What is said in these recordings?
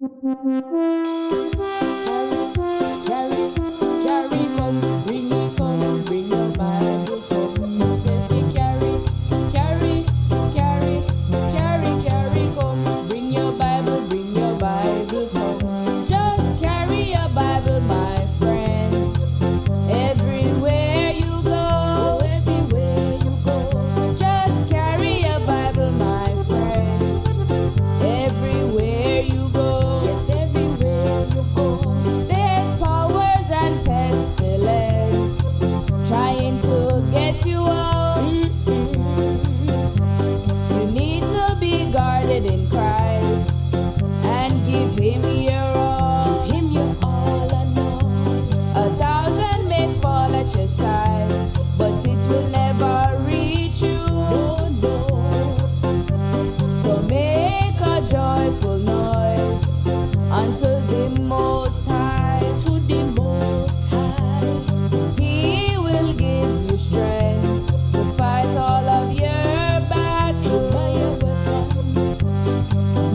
Carry, carry, come, bring your Bible, come. He said to carry, carry, carry, come. Bring your Bible, come. Just carry your Bible, my friend. Everywhere you go, just carry your Bible, my friend. Everywhere you go, yes, everywhere you go, there's powers and pestilence trying to get you out. You need to be guarded in Christ and give Him your all. Give Him your all and all. 1,000 may fall at your side, but it will never reach you. No, no. So make a joyful noise unto the Most High. To the Most High. He will give you strength to fight all of your battles.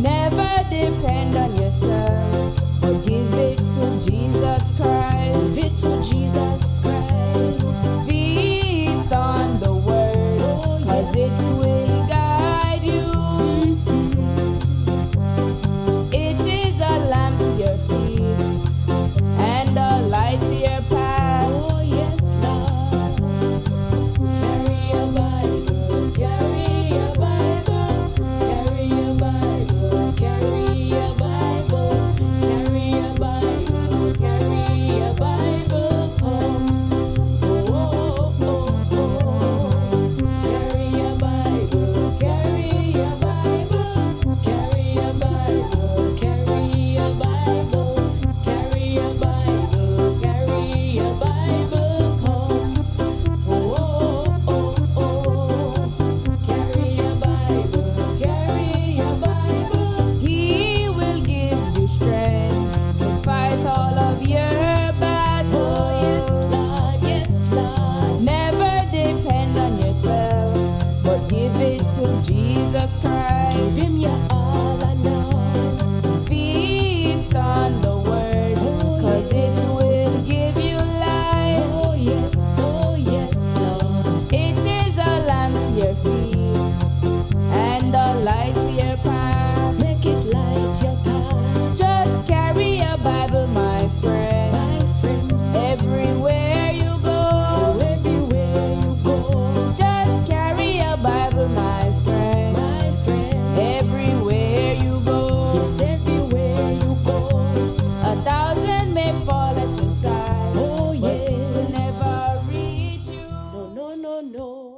Never depend on yourself, but give it to Jesus Christ. Give it to Jesus Christ. Feast on the Word, 'cause it will guide you. It is a lamp to your feet and a light to your path. Oh yes, Lord. Carry your Bible, carry your Bible, carry your Bible, carry your Bible, carry your Bible, carry your Bible, come. Oh, oh, oh, oh. Carry your Bible, carry your Bible, carry your Bible, carry your Bible, carry your Bible, carry your Bible, come. Oh, oh, oh, oh. Carry your Bible, carry your Bible. He will give you strength to fight all of your battles. Oh, yes, Lord, yes, Lord. Never depend on yourself, but give it to Jesus Christ. Give Him your all and all. Feast on the Word, 'cause it will give you life. Oh yes, Lord. It is a lamp to your feet and a light to your path. Make it light your path. Just carry your Bible, my friend. Everywhere you go, just carry your Bible, my friend. Everywhere you go, yes, everywhere you go, 1,000 may fall at your side, oh yeah, but it will never reach you. No, no, no, no.